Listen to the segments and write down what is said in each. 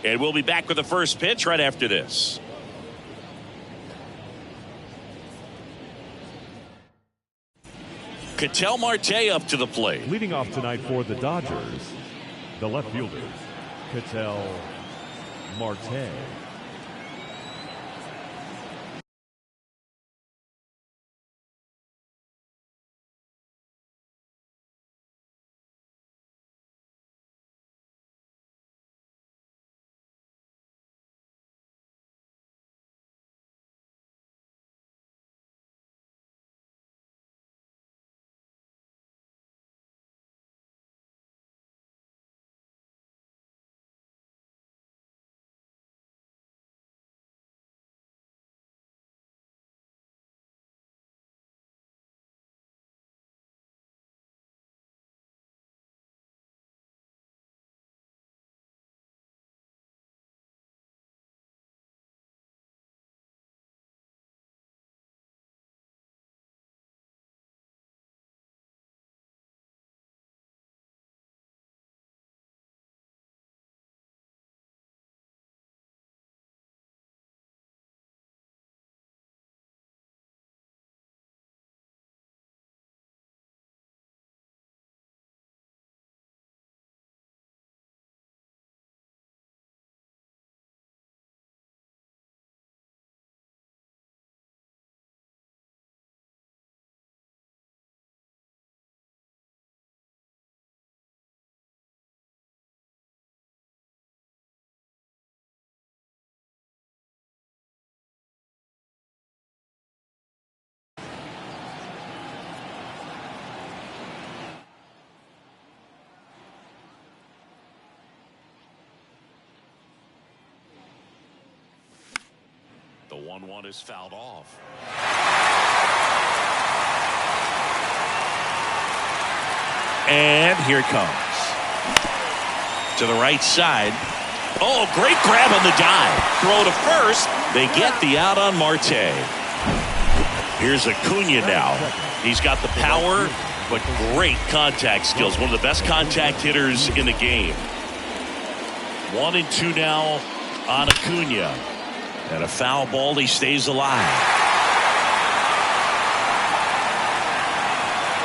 And we'll be back with the first pitch right after this. Ketel Marte up to the plate. Leading off tonight for the Dodgers, the left fielder, Ketel Marte. The 1-1 is fouled off. And here it comes. To the right side. Oh, great grab on the dive. Throw to first. They get the out on Marte. Here's Acuna now. He's got the power, but great contact skills. One of the best contact hitters in the game. 1-2 now on Acuna. And a foul ball, he stays alive.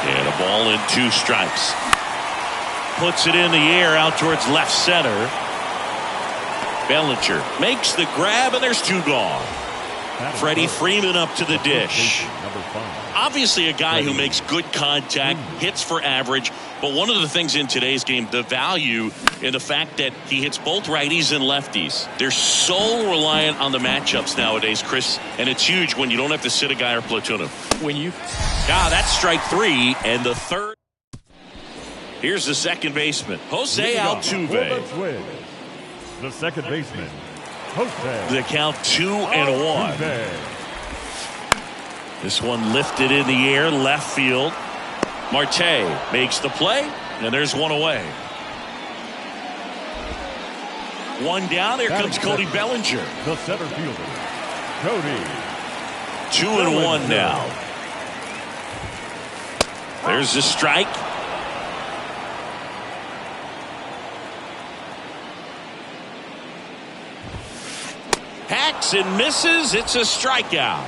And a ball and 2 strikes. Puts it in the air out towards left center. Bellinger makes the grab, and there's 2 gone. Freddie Freeman up to the dish. Obviously a guy who makes good contact, hits for average, but one of the things in today's game, the value in the fact that he hits both righties and lefties. They're so reliant on the matchups nowadays, Chris, and it's huge when you don't have to sit a guy or platoon him. That's strike 3, and the third. Here's the second baseman, Jose Altuve. The second baseman, Jose. The count 2-1. This one lifted in the air, left field. Marte makes the play, and there's 1 away. 1 down. Here comes Cody Bellinger. The center fielder, Cody. 2-1 now. There's the strike. Hacks and misses. It's a strikeout.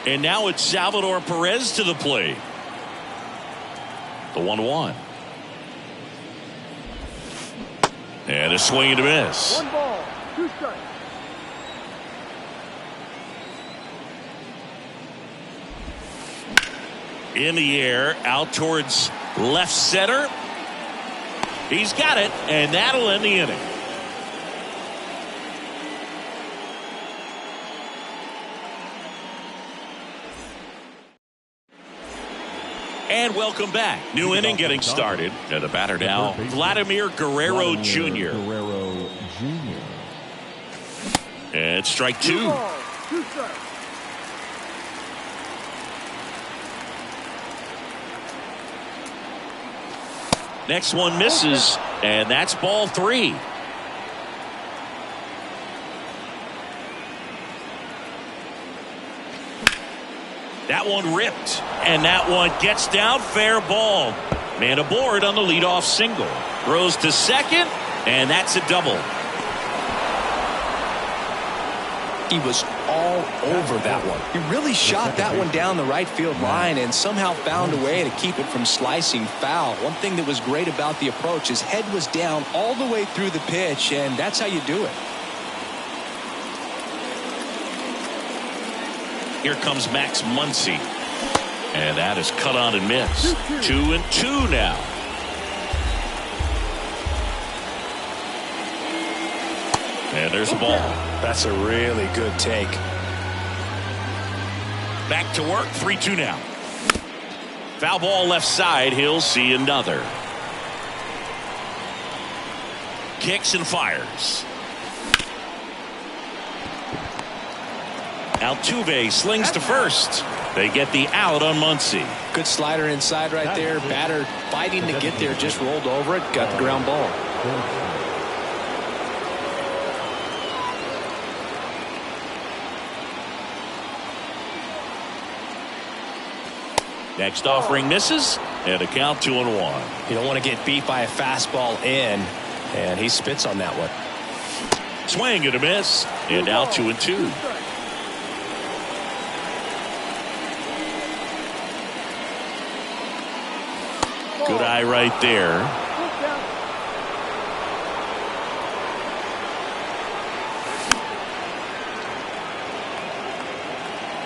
And now it's Salvador Perez to the plate. The 1-1. And a swing and a miss. 1 ball, 2 strikes. In the air, out towards left center. He's got it, and that'll end the inning. And welcome back. New inning getting started. And the batter now, Vladimir Guerrero Jr. And strike 2. 2 balls, 2 strikes. Next one misses, and that's ball 3. That one ripped, and that one gets down, fair ball. Man aboard on the leadoff single. Throws to second, and that's a double. He was all over that one. He really shot that one down the right field line and somehow found a way to keep it from slicing foul. One thing that was great about the approach, his head was down all the way through the pitch, and that's how you do it. Here comes Max Muncy. And that is cut on and missed. 2-2 now. And there's the ball. That's a really good take. Back to work. 3-2 now. Foul ball left side. He'll see another. Kicks and fires. Altuve slings to first. They get the out on Muncy. Good slider inside right there. Batter fighting to get there, just rolled over it, got the ground ball. Next offering misses, and a count 2-1. You don't want to get beat by a fastball in, and he spits on that one. Swing and a miss, and now 2-2. Good eye right there.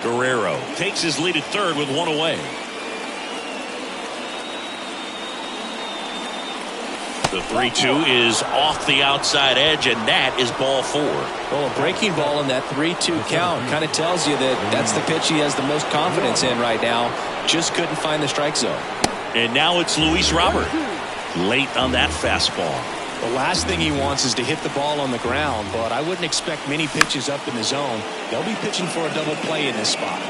Guerrero takes his lead at third with one away. The 3-2 is off the outside edge, and that is ball 4. Well, a breaking ball in that 3-2 count kind of tells you that that's the pitch he has the most confidence in right now. Just couldn't find the strike zone. And now it's Luis Robert. Late on that fastball. The last thing he wants is to hit the ball on the ground, but I wouldn't expect many pitches up in the zone. They'll be pitching for a double play in this spot.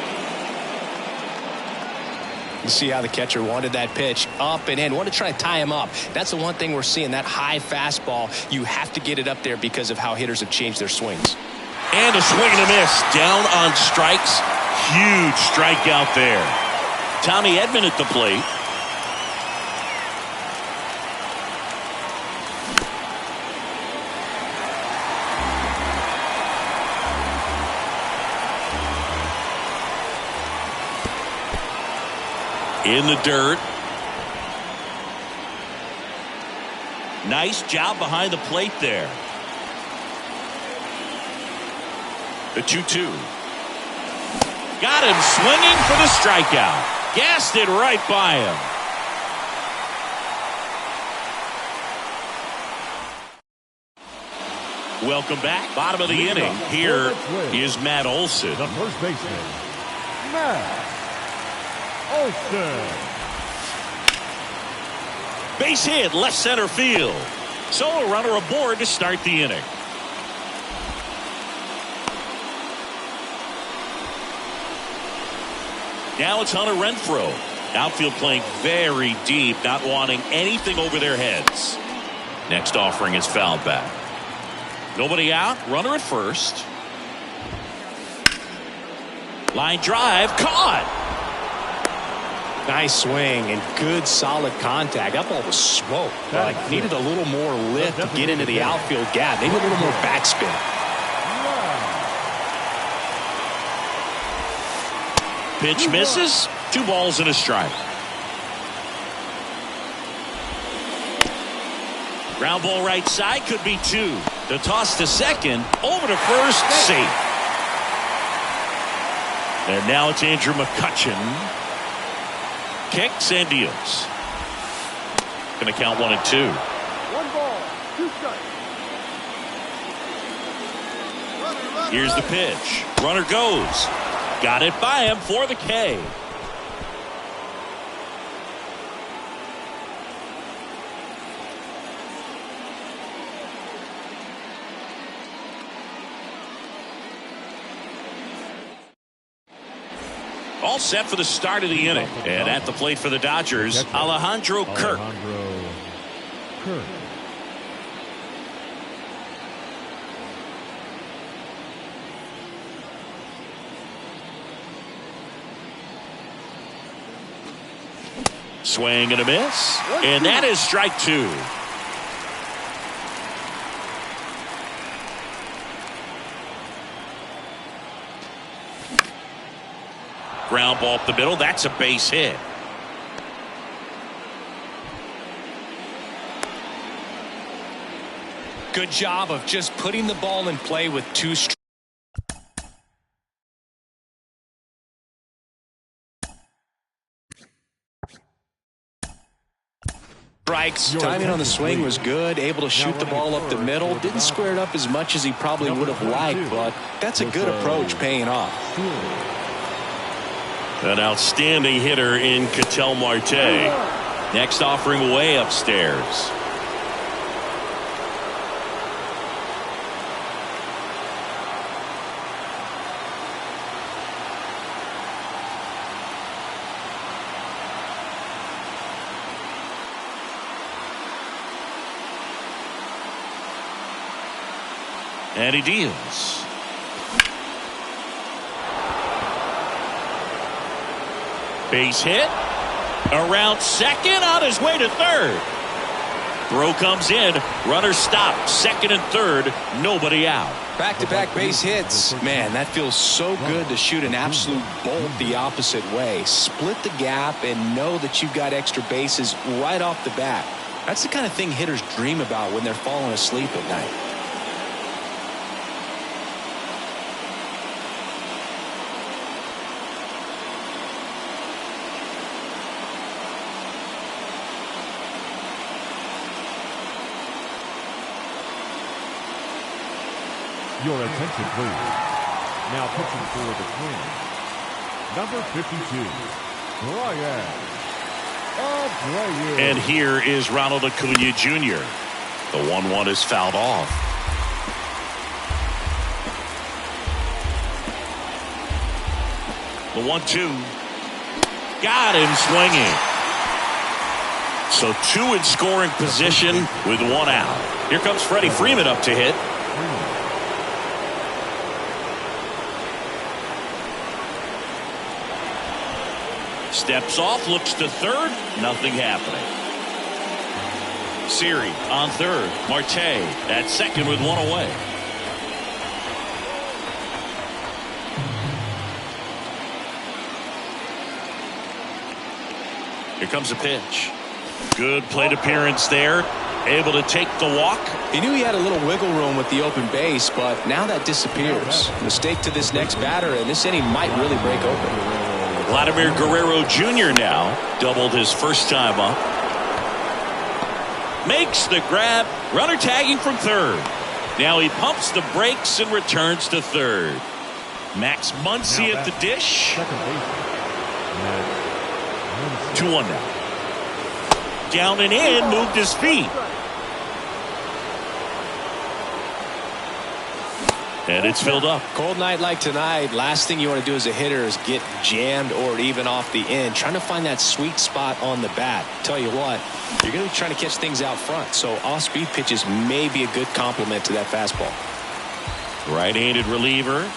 You see how the catcher wanted that pitch up and in. Want to try to tie him up. That's the one thing we're seeing, that high fastball. You have to get it up there because of how hitters have changed their swings. And a swing and a miss. Down on strikes. Huge strikeout there. Tommy Edman at the plate. In the dirt. Nice job behind the plate there. The 2-2. Got him swinging for the strikeout. Gassed it right by him. Welcome back. Bottom of the inning. Here is Matt Olson. The first baseman, Matt Olson. Base hit, left center field. So a runner aboard to start the inning. Now it's Hunter Renfroe. Outfield playing very deep, not wanting anything over their heads. Next offering is fouled back. Nobody out, runner at first. Line drive, caught. Nice swing and good solid contact. That ball was smoked. Needed a little more lift to get into the outfield gap. Maybe a little more backspin. Pitch misses. 2 balls and a strike. Ground ball right side, could be 2. The toss to second, over to first, safe. And now it's Andrew McCutchen. Kicks and deals. Going to count 1 and 2. 1 ball, 2 strikes. Here's the pitch. Runner goes. Got it by him for the K. All set for the start of the inning. And at the plate for the Dodgers, Alejandro Kirk. Swing and a miss. And that is strike two. Ground ball up the middle. That's a base hit. Good job of just putting the ball in play with two strikes. Timing on the swing was good. Able to shoot the ball up the middle. Didn't square it up as much as he probably would have liked, but that's a good approach paying off. An outstanding hitter in Ketel Marte. Next offering way upstairs. And he deals. Base hit. Around second, on his way to third. Throw comes in. Runner stopped. Second and third. Nobody out. Back-to-back base hits. Man, that feels so good to shoot an absolute bolt the opposite way. Split the gap and know that you've got extra bases right off the bat. That's the kind of thing hitters dream about when they're falling asleep at night. Your attention, please. Now pitching for the Twins, number 52, Brian Abreu. And here is Ronald Acuna Jr. The 1-1 is fouled off. The 1-2. Got him swinging. So two in scoring position with one out. Here comes Freddie Freeman up to hit. Steps off, looks to third, nothing happening. Siri on third, Marte at second with one away. Here comes a pitch. Good plate appearance there. Able to take the walk. He knew he had a little wiggle room with the open base, but now that disappears. Mistake to this next batter, and this inning might really break open. Vladimir Guerrero Jr. now doubled his first time up. Makes the grab. Runner tagging from third. Now he pumps the brakes and returns to third. Max Muncy at the dish. 2-1 now. Down and in, moved his feet. And it's filled up. Cold night like tonight, last thing you want to do as a hitter is get jammed or even off the end. Trying to find that sweet spot on the bat. Tell you what, you're going to be trying to catch things out front. So off-speed pitches may be a good complement to that fastball. Right-handed reliever.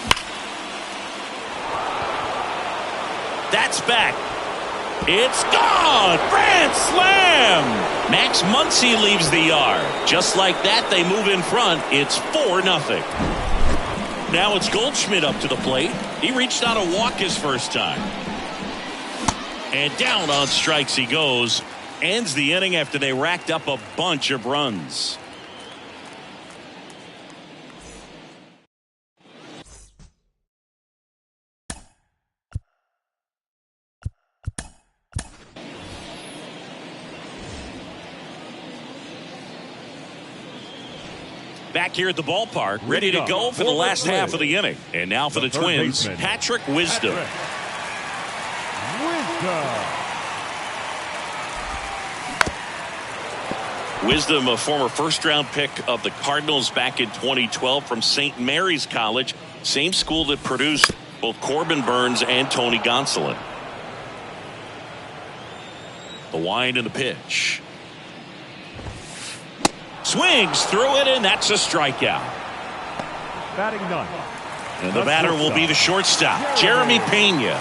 That's back. It's gone. Grand slam. Max Muncy leaves the yard. Just like that, they move in front. It's 4-0. Now it's Goldschmidt up to the plate. He reached out a walk his first time. And down on strikes he goes. Ends the inning after they racked up a bunch of runs. Back here at the ballpark, ready to go for the last half of the inning. And now for the Twins, Patrick Wisdom. Wisdom, a former first-round pick of the Cardinals back in 2012 from St. Mary's College, same school that produced both Corbin Burns and Tony Gonsolin. The wind and the pitch. Swings through it, and that's a strikeout. Batting ninth. And the batter will be the shortstop, Jeremy Pena.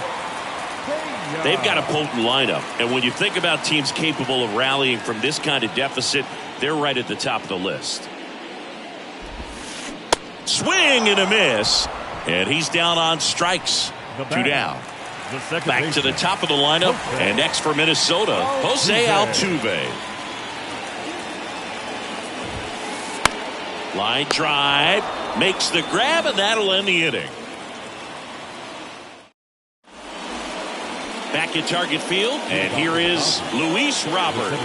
They've got a potent lineup, and when you think about teams capable of rallying from this kind of deficit, they're right at the top of the list. Swing and a miss, and he's down on strikes. 2 down. Back to the top of the lineup, and next for Minnesota, Jose Altuve. Line drive, makes the grab, and that'll end the inning. Back at target field, and here is Luis Robert.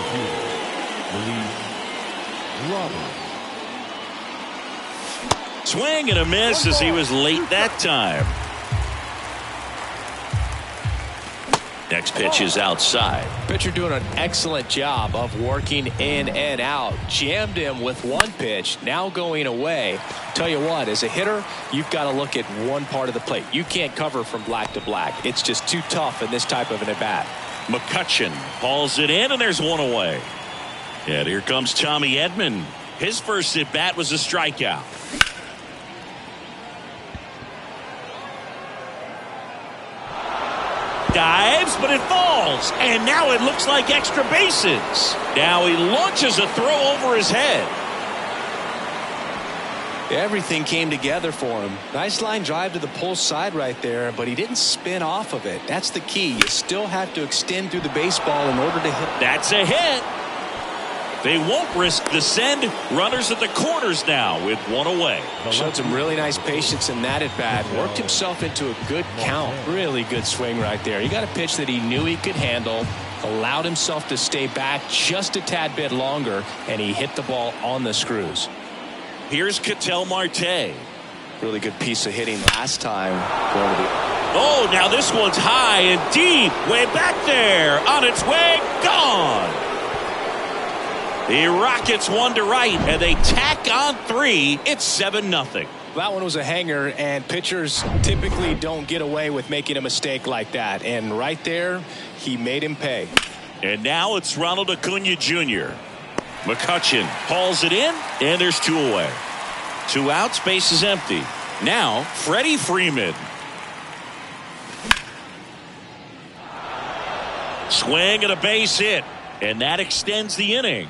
Swing and a miss as he was late that time. Next pitch is outside. Pitcher doing an excellent job of working in and out. Jammed him with one pitch, now going away. Tell you what, as a hitter, you've got to look at one part of the plate. You can't cover from black to black. It's just too tough in this type of an at-bat. McCutchen hauls it in, and there's one away. And here comes Tommy Edman. His first at-bat was a strikeout. Dives, but it falls, and now it looks like extra bases. Now he launches a throw over his head. Everything came together for him. Nice line drive to the pull side right there, but he didn't spin off of it. That's the key. You still have to extend through the baseball in order to hit. That's a hit. They won't risk the send. Runners at the corners now with one away. Showed some really nice patience in that at bat. Worked himself into a good count. Really good swing right there. He got a pitch that he knew he could handle. Allowed himself to stay back just a tad bit longer, and he hit the ball on the screws. Here's Ketel Marte. Really good piece of hitting last time. Oh, now this one's high and deep. Way back there. On its way. Gone. The Rockets one to right, and they tack on 3. It's 7-0. That one was a hanger, and pitchers typically don't get away with making a mistake like that. And right there, he made him pay. And now it's Ronald Acuna Jr. McCutchen hauls it in, and there's 2 away. 2 outs, base is empty. Now, Freddie Freeman. Swing and a base hit, and that extends the inning.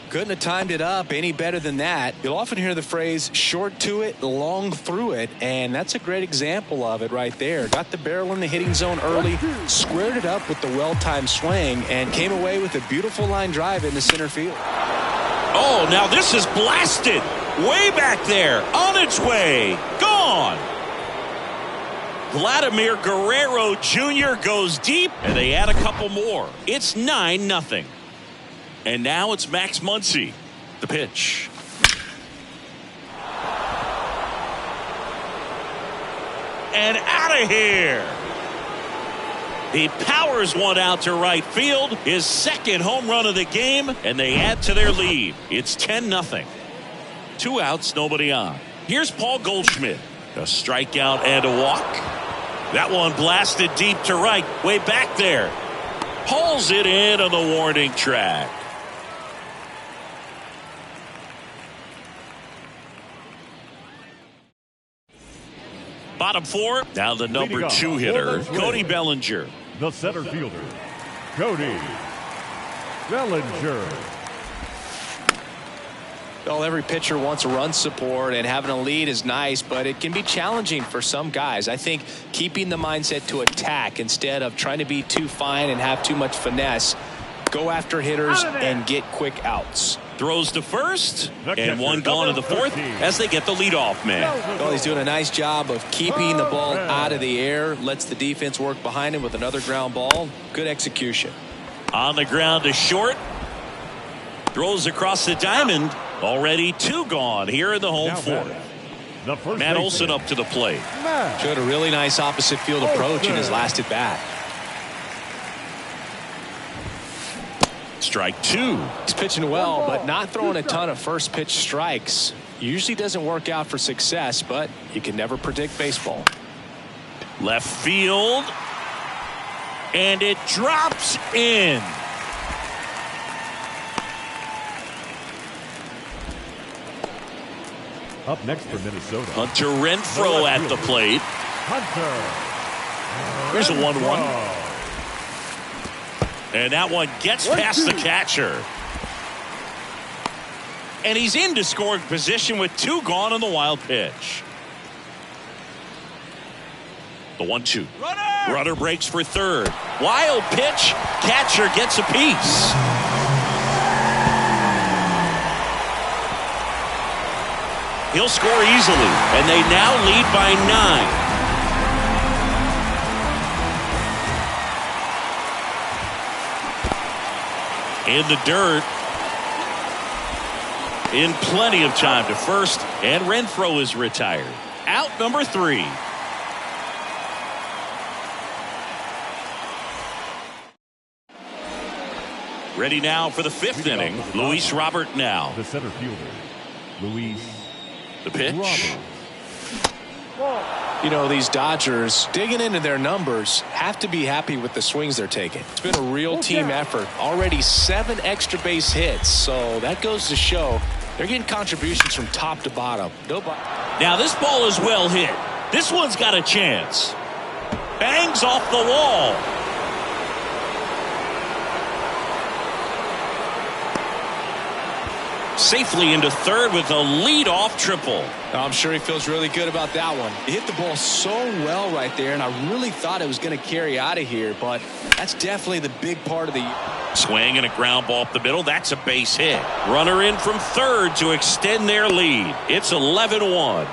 Couldn't have timed it up any better than that. You'll often hear the phrase short to it, long through it, and that's a great example of it right there. Got the barrel in the hitting zone early, squared it up with the well-timed swing, and came away with a beautiful line drive into center field. Oh, now this is blasted. Way back there, on its way, gone. Vladimir Guerrero Jr. goes deep, and they add a couple more. It's 9-0. And now it's Max Muncy. The pitch. And out of here. He powers one out to right field. His second home run of the game. And they add to their lead. It's 10-0. 2 outs, nobody on. Here's Paul Goldschmidt. A strikeout and a walk. That one blasted deep to right. Way back there. Hauls it in on the warning track. Bottom 4, now the number 2 hitter, Cody Bellinger. The center fielder, Cody Bellinger. Well, every pitcher wants a run support, and having a lead is nice, but it can be challenging for some guys. I think keeping the mindset to attack instead of trying to be too fine and have too much finesse. Go after hitters and get quick outs. Throws to first, and one gone to the 4th as they get the leadoff man. Well, he's doing a nice job of keeping the ball out of the air, lets the defense work behind him with another ground ball. Good execution. On the ground to short. Throws across the diamond. Already 2 gone here in the home 4th. Matt Olson up to the plate. Showed a really nice opposite field approach in his last at bat. Strike 2. He's pitching well, but not throwing a ton of first pitch strikes. Usually doesn't work out for success, but you can never predict baseball. Left field. And it drops in. Up next for Minnesota, Hunter Renfroe at the plate. Hunter. Here's a 1-1. And that one gets past the catcher. And he's into scoring position with 2 gone on the wild pitch. The 1-2. Runner breaks for third. Wild pitch. Catcher gets a piece. He'll score easily, and they now lead by 9. In the dirt. In plenty of time to first, and Renfroe is retired. Out number 3. Ready now for the 5th inning. Luis Robert now. The center fielder, Luis. The pitch. Robert. You know, these Dodgers, digging into their numbers, have to be happy with the swings they're taking. It's been a real team effort. Already 7 extra base hits, so that goes to show they're getting contributions from top to bottom. Now this ball is well hit. This one's got a chance. Bangs off the wall. Safely into third with a leadoff triple. I'm sure he feels really good about that one. He hit the ball so well right there, and I really thought it was going to carry out of here, but that's definitely the big part of the swing and a ground ball up the middle. That's a base hit. Runner in from third to extend their lead. It's 11-1.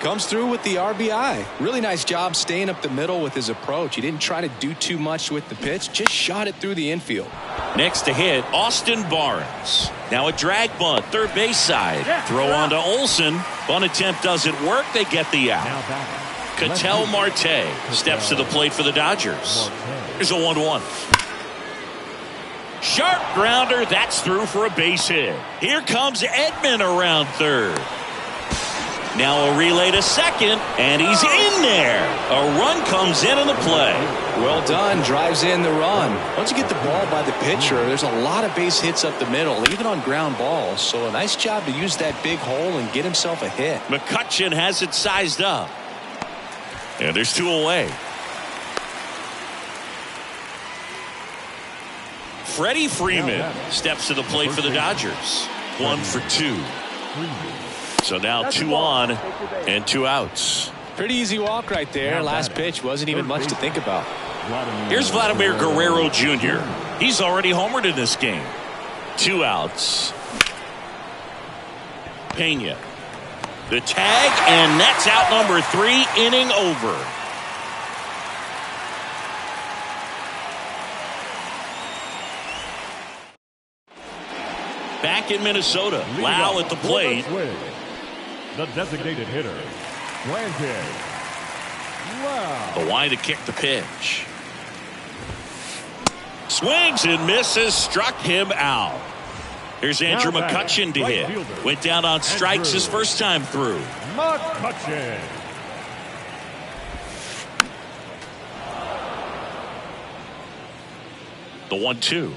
Comes through with the RBI. Really nice job staying up the middle with his approach. He didn't try to do too much with the pitch, just shot it through the infield. Next to hit, Austin Barnes. Now a drag bunt, third base side. Throw on to Olsen. Bunt attempt doesn't work. They get the out. Ketel Marte steps to the plate for the Dodgers. Here's a 1-1. Sharp grounder. That's through for a base hit. Here comes Edman around third. Now a relay to second, and he's in there. A run comes in on the play. Well done, drives in the run. Once you get the ball by the pitcher, there's a lot of base hits up the middle, even on ground balls. So a nice job to use that big hole and get himself a hit. McCutchen has it sized up. And there's 2 away. Freddie Freeman steps to the plate for the Dodgers. 1 for 2. So now 2 on and 2 outs. Pretty easy walk right there. Last pitch wasn't even much to think about. Here's Vladimir Guerrero Jr. He's already homered in this game. 2 outs. Pena. The tag, and that's out number 3, inning over. Back in Minnesota, Lau at the plate. The designated hitter, Brandon Lau. The line to kick the pitch. Swings and misses, struck him out. Here's Andrew McCutchen to hit. Went down on strikes his first time through. McCutchen. The 1-2.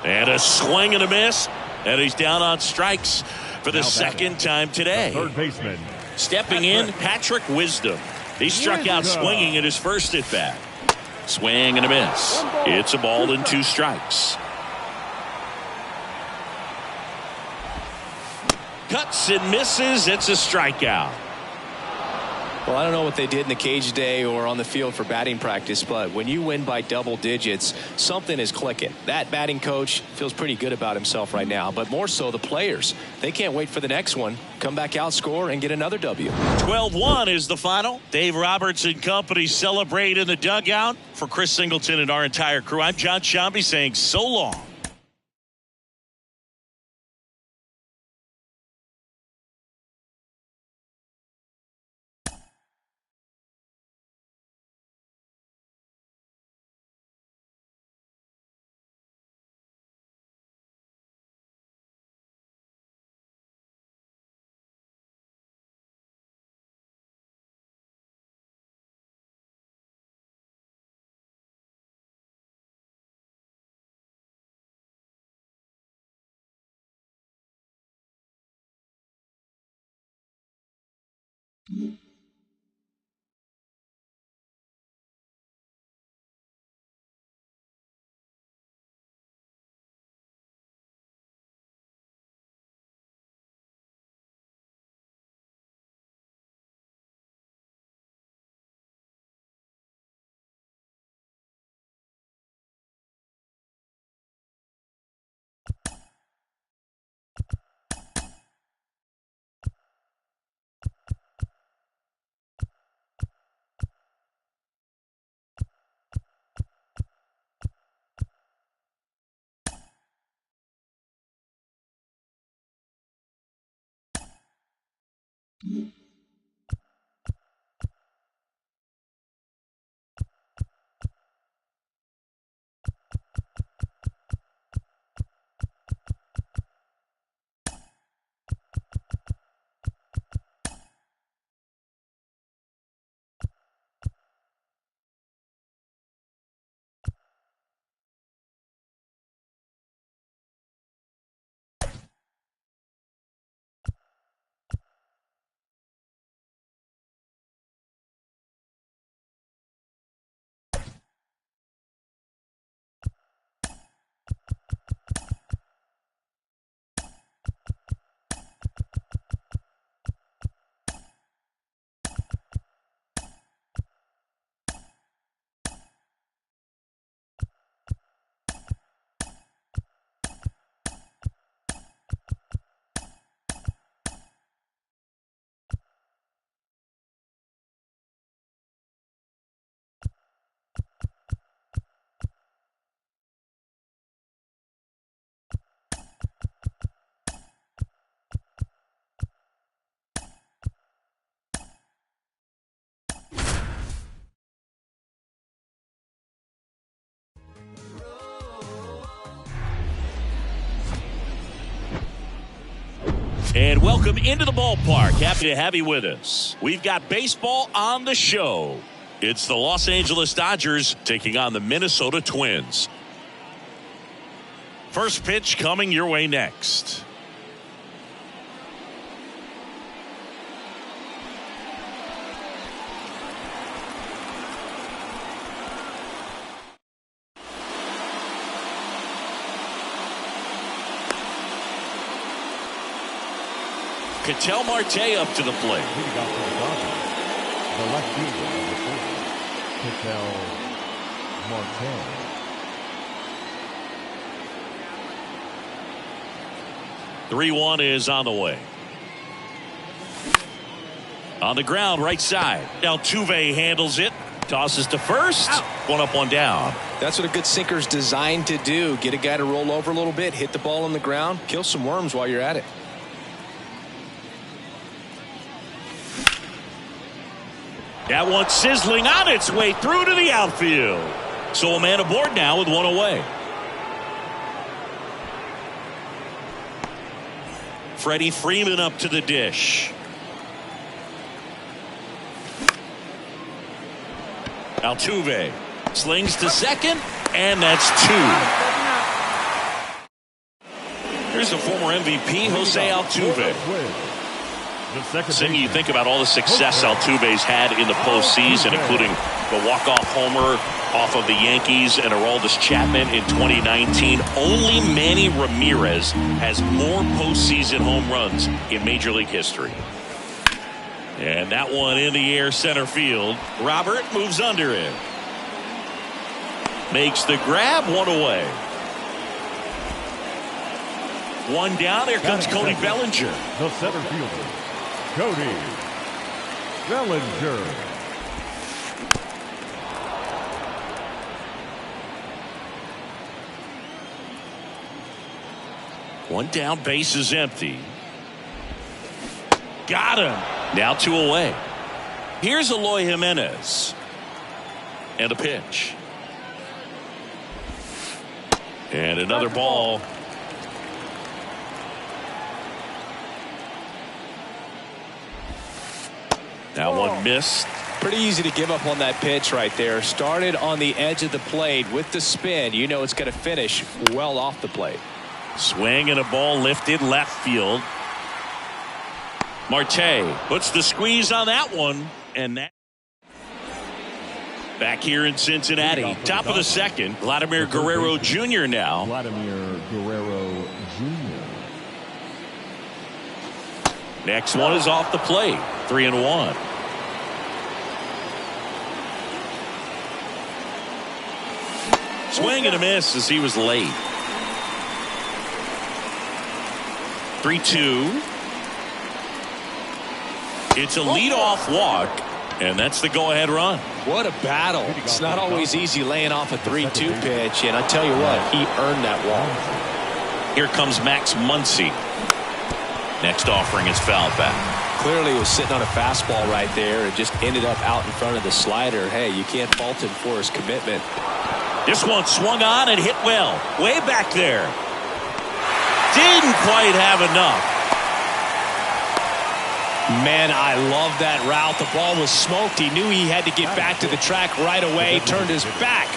And a swing and a miss. And he's down on strikes for the second time today. Third baseman. Stepping in, Patrick Wisdom. He struck out swinging at his first at bat. Swing and a miss. It's a ball and 2 strikes. Cuts and misses. It's a strikeout. Well, I don't know what they did in the cage today or on the field for batting practice, but when you win by double digits, something is clicking. That batting coach feels pretty good about himself right now, but more so the players. They can't wait for the next one. Come back out, score, and get another W. 12-1 is the final. Dave Roberts and company celebrate in the dugout. For Chris Singleton and our entire crew, I'm John Shambi saying so long. And welcome into the ballpark. Happy to have you with us. We've got baseball on the show. It's the Los Angeles Dodgers taking on the Minnesota Twins. First pitch coming your way next. Ketel Marte up to the plate. Leading off for the Dodgers, the left fielder, number 4, Ketel Marte. Three-one is on the way. On the ground, right side. Altuve handles it. Tosses to first. Out. One up, one down. That's what a good sinker's designed to do. Get a guy to roll over a little bit, hit the ball on the ground, kill some worms while you're at it. That one sizzling on its way through to the outfield. So a man aboard now with one away. Freddie Freeman up to the dish. Altuve slings to second, and that's two. Here's the former MVP, Jose Altuve. You think about all the success Altuve's had in the postseason, including the walk-off homer off of the Yankees and Aroldis Chapman in 2019. Only Manny Ramirez has more postseason home runs in Major League history. And that one in the air center field. Robert moves under it. Makes the grab, one away. One down, here comes Cody Bellinger. The center fielder, Cody Bellinger. One down, base is empty. Got him. Now two away. Here's Eloy Jimenez. And a pitch. And another ball. Now one missed. Pretty easy to give up on that pitch right there. Started on the edge of the plate with the spin. You know it's going to finish well off the plate. Swing and a ball lifted left field. Marte puts the squeeze on that one, and that. Back here in Cincinnati, top of the second, Vladimir Guerrero Jr. now. Vladimir Guerrero Jr. Next one is off the plate, 3-1. Swing and a miss as he was late. 3-2. It's a leadoff walk, and that's the go-ahead run. What a battle. It's not always easy laying off a 3-2 pitch, and I tell you what, he earned that walk. Here comes Max Muncy. Next offering is foul back. Clearly he was sitting on a fastball right there and just ended up out in front of the slider. Hey, you can't fault him for his commitment. This one swung on and hit well. Way back there. Didn't quite have enough. Man, I love that route. The ball was smoked. He knew he had to get back to the track right away. Turned his back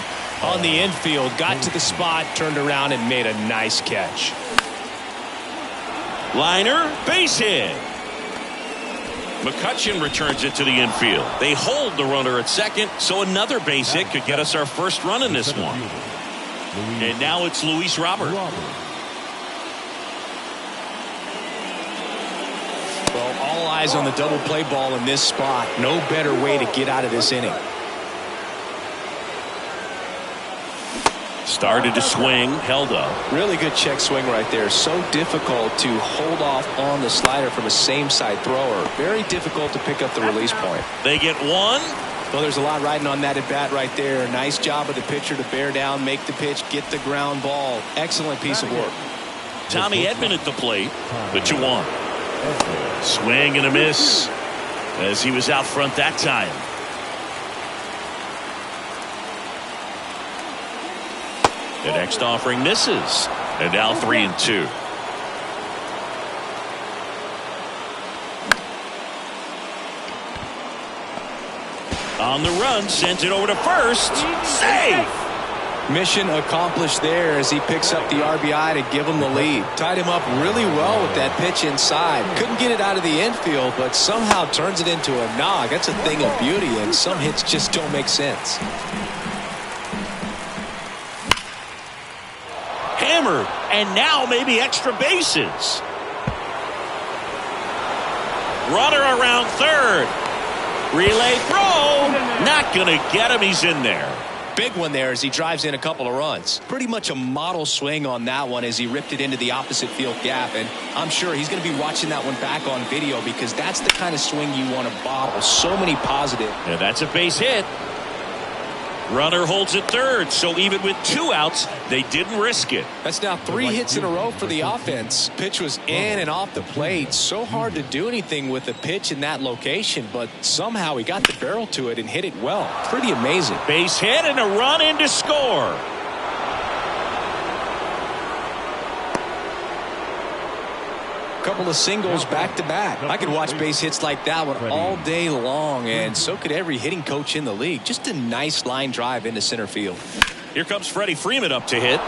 on the infield. Got to the spot, turned around, and made a nice catch. Liner, base hit. McCutchen returns it to the infield. They hold the runner at second, so another base hit could get us our first run in this one. And now it's Luis Robert. Well, all eyes on the double play ball in this spot. No better way to get out of this inning. Started to swing, held up. Really good check swing right there. So difficult to hold off on the slider from a same side thrower. Very difficult to pick up the release point. They get one. Well, there's a lot riding on that at bat right there. Nice job of the pitcher to bear down, make the pitch, get the ground ball. Excellent piece of work. Tommy Edman at the plate. The 2-1. Swing and a miss as he was out front that time. The next offering misses, and now 3-2. On the run, sends it over to first. Safe. Mission accomplished there as he picks up the RBI to give him the lead. Tied him up really well with that pitch inside. Couldn't get it out of the infield, but somehow turns it into a nog. That's a thing of beauty, and some hits just don't make sense. Hammered, and now maybe extra bases. Runner around third. Relay throw. Not going to get him. He's in there. Big one there as he drives in a couple of runs. Pretty much a model swing on that one as he ripped it into the opposite field gap. And I'm sure he's going to be watching that one back on video because that's the kind of swing you want to bottle. So many positive. And that's a base hit. Runner holds at third, so even with 2 outs, they didn't risk it. That's now 3 hits in a row for the offense. Pitch was in and off the plate. So hard to do anything with a pitch in that location, but somehow he got the barrel to it and hit it well. Pretty amazing. Base hit and a run in to score. Couple of singles back to back. I could watch base hits like that one all day long, and so could every hitting coach in the league. Just a nice line drive into center field. Here comes Freddie Freeman up to hit.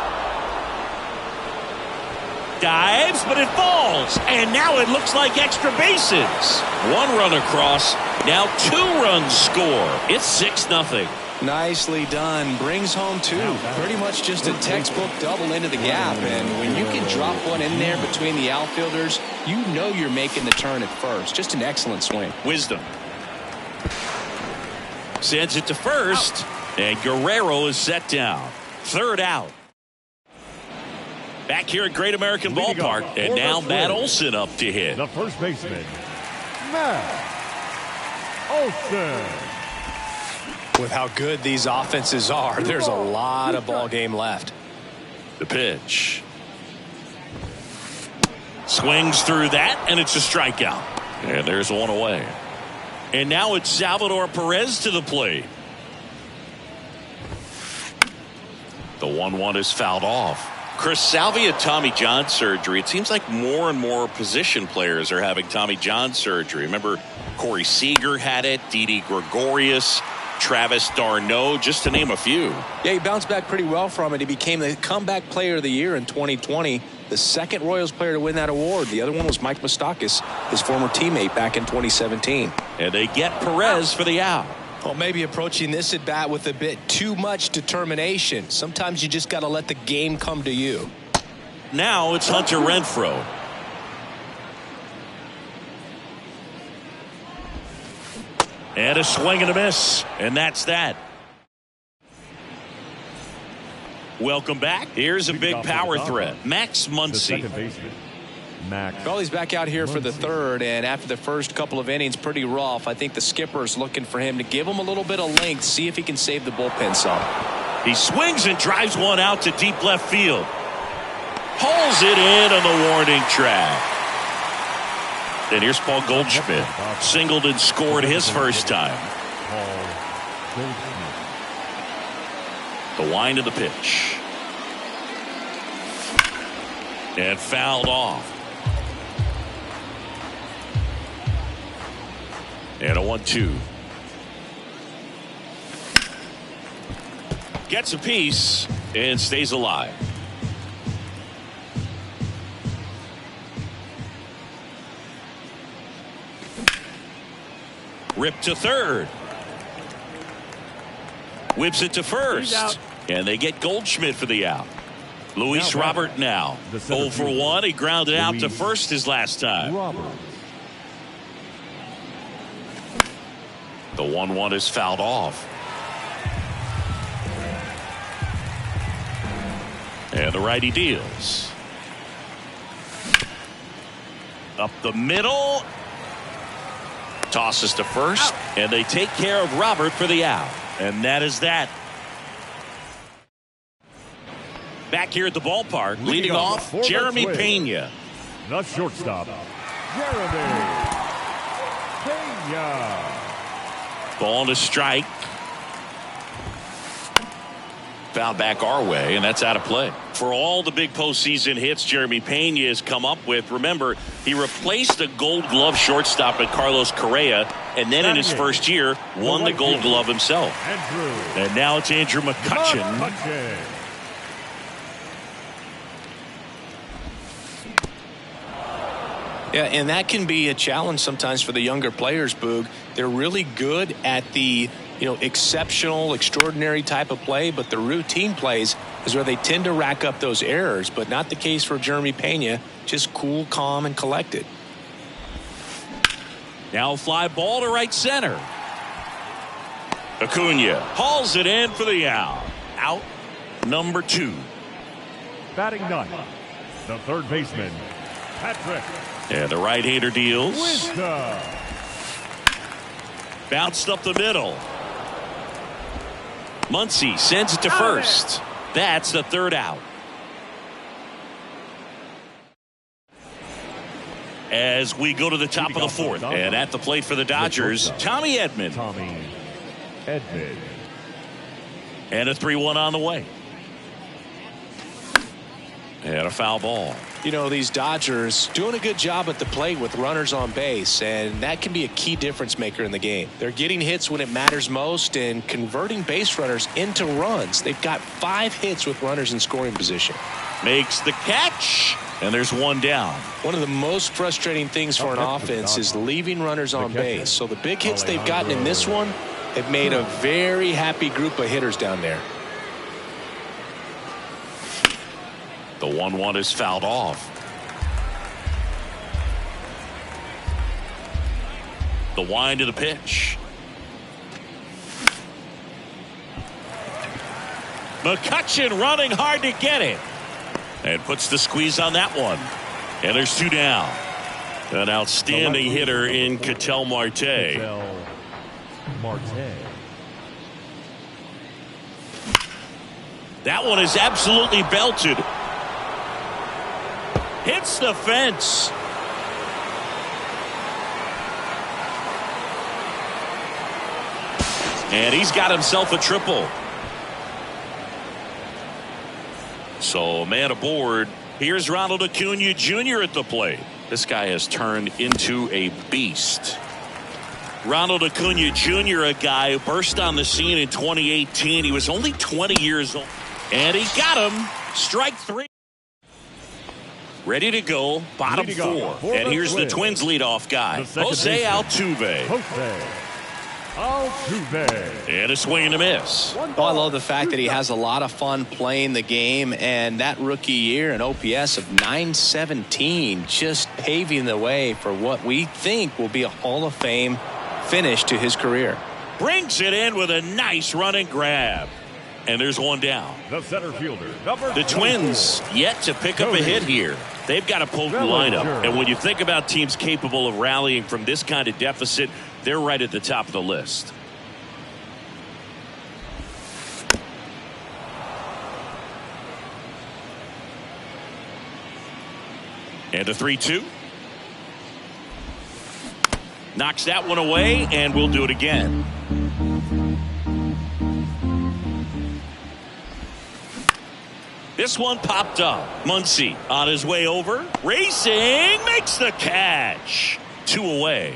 Dives, but it falls, and now it looks like extra bases. 1 run across, now 2 runs score. It's 6-0. Nicely done. Brings home 2. Pretty much just a textbook double into the gap. And when you can drop one in there between the outfielders, you know you're making the turn at first. Just an excellent swing. Wisdom. Sends it to first, and Guerrero is set down. 3rd out. Back here at Great American Ballpark, and now Matt Olson up to hit. The first baseman, Matt Olson. With how good these offenses are, there's a lot of ball game left. The pitch. Swings through that, and it's a strikeout. And there's 1 away. And now it's Salvador Perez to the plate. The 1-1 is fouled off. Chris Salvi had Tommy John surgery. It seems like more and more position players are having Tommy John surgery. Remember, Corey Seager had it, Didi Gregorius, Travis d'Arnaud, just to name a few. Yeah, he bounced back pretty well from it. He became the comeback player of the year in 2020. the second Royals player to win that award. The other one was Mike Moustakas, his former teammate back in 2017. And they get Perez for the out. Well, maybe approaching this at bat with a bit too much determination. Sometimes you just got to let the game come to you. Now it's Hunter Renfroe. And a swing and a miss. And that's that. Welcome back. Here's a big power threat. Max Muncy. Well, he's back out here for the third, and after the first couple of innings, pretty rough. I think the skipper's looking for him to give him a little bit of length, see if he can save the bullpen some. He swings and drives one out to deep left field. Pulls it in on the warning track. And here's Paul Goldschmidt. Singled and scored his first time. The wind of the pitch. And fouled off. And a 1-2. Gets a piece and stays alive. Ripped to third. Whips it to first. And they get Goldschmidt for the out. Luis Robert now. 0 for 1. He grounded out to first his last time. The 1-1 is fouled off. And the righty deals. Up the middle. Tosses to first. And they take care of Robert for the out. And that is that. Back here at the ballpark, leading off, Jeremy Pena. The shortstop, Jeremy Pena. Ball to strike. Foul back our way, and that's out of play. For all the big postseason hits Jeremy Pena has come up with, remember, he replaced a Gold Glove shortstop at Carlos Correa, and then in his first year, won the Gold Glove himself. And now it's Andrew McCutchen. Yeah, and that can be a challenge sometimes for the younger players, Boog. They're really good at the, exceptional, extraordinary type of play, but the routine plays is where they tend to rack up those errors, but not the case for Jeremy Pena. Just cool, calm, and collected. Now fly ball to right center. Acuna hauls it in for the out. Out number 2. Batting ninth, the third baseman, Patrick. And the right-hander deals. Wisdom. Bounced up the middle. Muncy sends it to first. That's the third out. As we go to the top of the fourth. And at the plate for the Dodgers, Tommy Edman. And a 3-1 on the way. And a foul ball. These Dodgers doing a good job at the plate with runners on base, and that can be a key difference maker in the game. They're getting hits when it matters most and converting base runners into runs. They've got 5 hits with runners in scoring position. Makes the catch, and there's one down. One of the most frustrating things for an offense is leaving runners on base. So the big hits they've gotten in this one have made a very happy group of hitters down there. The 1-1 is fouled off. The wind of the pitch. McCutchen running hard to get it. And puts the squeeze on that one. And there's 2 down. An outstanding hitter in Ketel Marte. That one is absolutely belted. Hits the fence. And he's got himself a triple. So a man aboard. Here's Ronald Acuna Jr. at the plate. This guy has turned into a beast. Ronald Acuna Jr., a guy who burst on the scene in 2018. He was only 20 years old. And he got him. Strike 3. ready to go, bottom four. And here's the Twins leadoff guy, Jose Altuve. And a swing and a miss. Oh, I love the fact that he has a lot of fun playing the game, and that rookie year an OPS of 917 just paving the way for what we think will be a Hall of Fame finish to his career. Brings it in with a nice running grab. And there's one down. The center fielder, the Twins yet to pick up a hit here. They've got a potent lineup. And when you think about teams capable of rallying from this kind of deficit, they're right at the top of the list. And a 3-2. Knocks that one away, and we'll do it again. This one popped up. Muncy on his way over. Racing. Makes the catch. 2 away.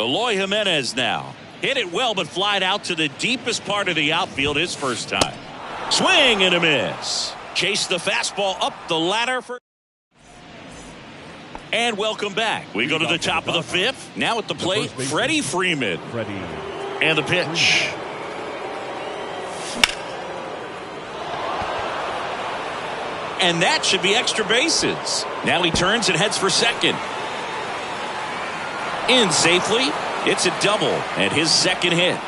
Eloy Jimenez now. Hit it well, but flied out to the deepest part of the outfield his first time. Swing and a miss. Chase the fastball up the ladder for. And welcome back. We go to the top of the 5th. Now at the plate, Freddie Freeman. And the pitch. And that should be extra bases. Now he turns and heads for second. In safely. It's a double and his second hit.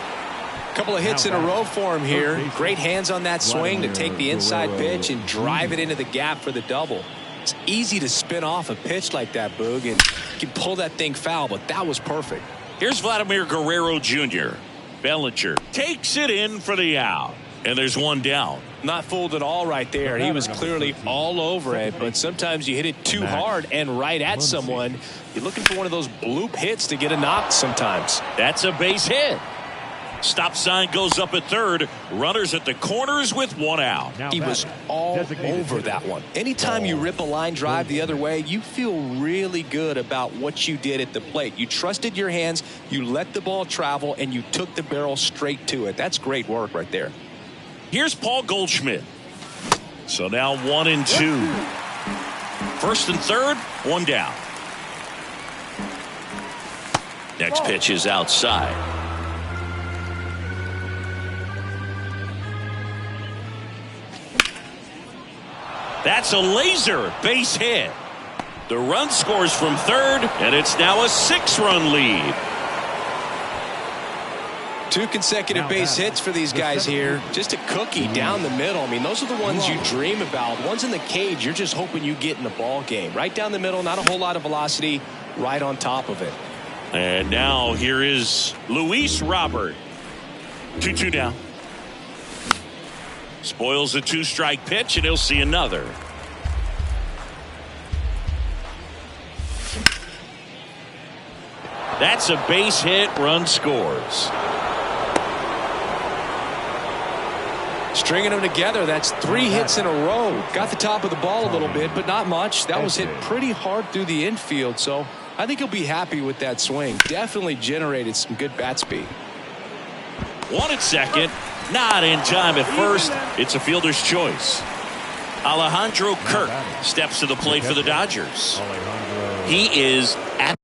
Couple of hits in a row for him here. Great hands on that swing to take the inside pitch and drive it into the gap for the double. It's easy to spin off a pitch like that, Boog, and you can pull that thing foul, but that was perfect. Here's Vladimir Guerrero Jr. Bellinger takes it in for the out. And there's one down. Not fooled at all right there. He was clearly all over it, but sometimes you hit it too hard and right at someone. You're looking for one of those bloop hits to get a knock sometimes. That's a base hit. Stop sign goes up at third. Runners at the corners with one out. He was all over that one. Anytime you rip a line drive the other way, you feel really good about what you did at the plate. You trusted your hands, you let the ball travel, and you took the barrel straight to it. That's great work right there. Here's Paul Goldschmidt. So now 1 and 2. First and third, one down. Next pitch is outside. That's a laser base hit. The run scores from third, and it's now a 6-run lead. 2 consecutive base hits for these guys here. Just a cookie down the middle. I mean, those are the ones you dream about. Ones in the cage, you're just hoping you get in the ball game. Right down the middle, not a whole lot of velocity, right on top of it. And now here is Luis Robert. 2-2 down. Spoils a 2-strike pitch, and he'll see another. That's a base hit, run scores. Stringing them together, that's 3 hits in a row. Got the top of the ball a little bit, but not much. That was hit pretty hard through the infield, so I think he'll be happy with that swing. Definitely generated some good bat speed. 1 at second. Not in time at first. It's a fielder's choice. Alejandro Kirk steps to the plate for the Dodgers. He is at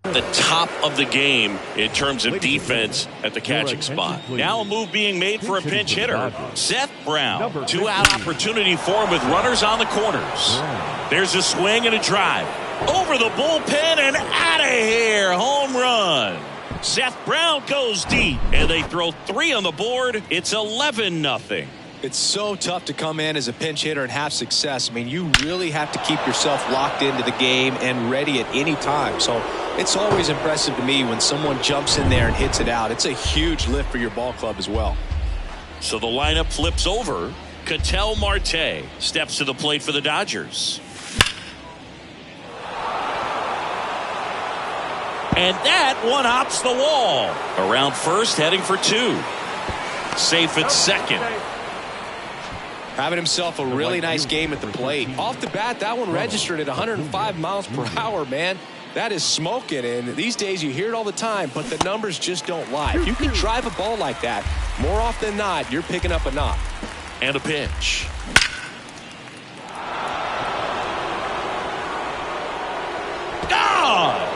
the top of the game in terms of defense at the catching spot. Now a move being made for a pinch hitter. Seth Brown. 2-out opportunity for him with runners on the corners. There's a swing and a drive. Over the bullpen and out of here. Home run. Seth Brown goes deep, and they throw 3 on the board. It's 11-0. It's so tough to come in as a pinch hitter and have success. I mean, you really have to keep yourself locked into the game and ready at any time. So it's always impressive to me when someone jumps in there and hits it out. It's a huge lift for your ball club as well. So the lineup flips over. Ketel Marte steps to the plate for the Dodgers. And that one hops the wall. Around first, heading for 2. Safe at second. Having himself a really nice game at the plate. Off the bat, that one registered at 105 miles per hour, man. That is smoking, and these days you hear it all the time, but the numbers just don't lie. If you can drive a ball like that, more often than not, you're picking up a knock. And a pitch. Gone!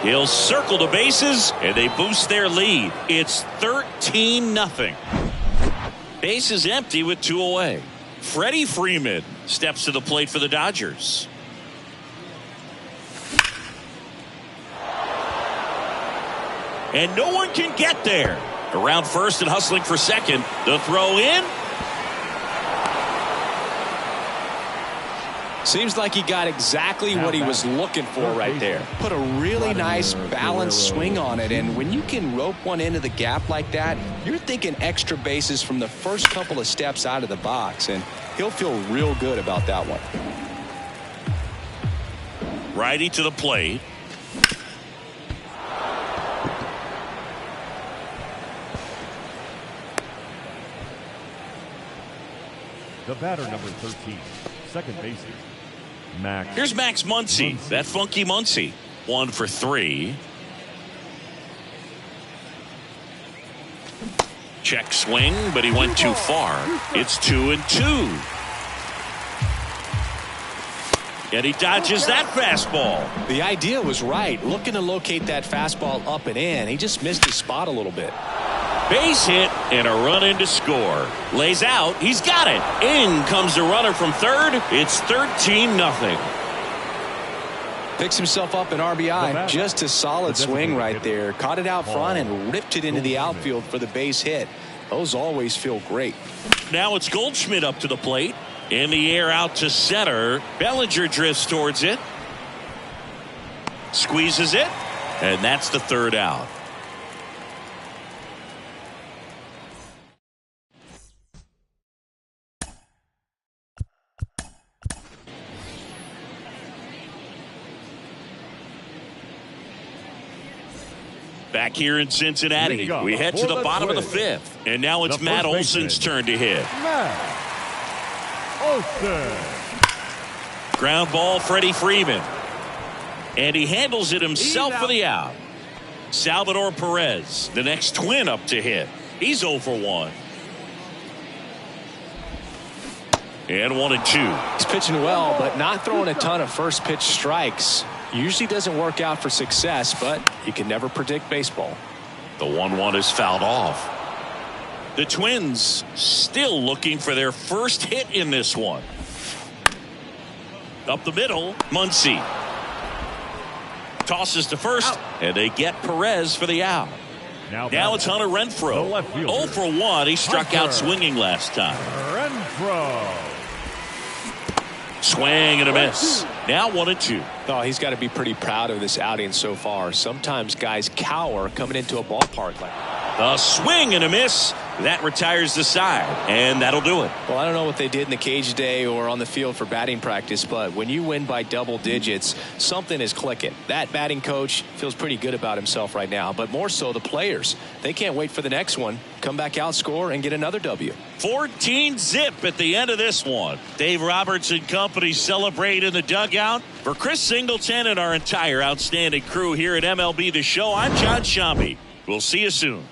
He'll circle the bases, and they boost their lead. It's 13-0. Base is empty with 2 away. Freddie Freeman steps to the plate for the Dodgers. And no one can get there. Around first and hustling for second. The throw in. Seems like he got exactly what he was looking for right there. Put a really nice balanced swing on it, and when you can rope one into the gap like that, you're thinking extra bases from the first couple of steps out of the box, and he'll feel real good about that one. Righty to the plate. The batter, number 13, second baseman, Max. Here's Max Muncy, that funky Muncy. 1 for 3. Check swing, but he went too far. It's 2-2. And he dodges that fastball. The idea was right. Looking to locate that fastball up and in. He just missed his spot a little bit. Base hit and a run in to score. Lays out. He's got it. In comes the runner from third. It's 13-0. Picks himself up an RBI. Just a solid swing right there. Caught it out front and ripped it into the outfield for the base hit. Those always feel great. Now it's Goldschmidt up to the plate. In the air out to center. Bellinger drifts towards it. Squeezes it. And that's the third out. Back here in Cincinnati, we head to the bottom of the 5th. And now it's Matt Olson's turn to hit. Matt Olson. Ground ball, Freddie Freeman. And he handles it himself for the out. Salvador Perez, the next Twin up to hit. He's 0 for 1. And 1-2. He's pitching well, but not throwing a ton of first pitch strikes. Usually doesn't work out for success, but you can never predict baseball. The 1-1 is fouled off. The Twins still looking for their first hit in this one. Up the middle, Muncy. Tosses to first, and they get Perez for the out. Now it's Hunter Renfroe. 0 for 1. He struck out swinging last time. Renfroe. Swing and a miss. Now 1-2. Oh, he's got to be pretty proud of this outing so far. Sometimes guys cower coming into a ballpark like that. A swing and a miss. That retires the side, and that'll do it. Well, I don't know what they did in the cage today or on the field for batting practice, but when you win by double digits, something is clicking. That batting coach feels pretty good about himself right now, but more so the players. They can't wait for the next one. Come back out, score, and get another W. 14-0 at the end of this one. Dave Roberts and company celebrate in the dugout. For Chris Singleton and our entire outstanding crew here at MLB The Show, I'm John Shambi. We'll see you soon.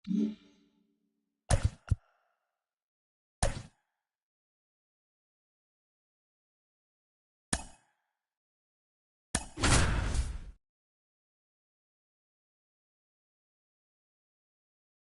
Mm-hmm.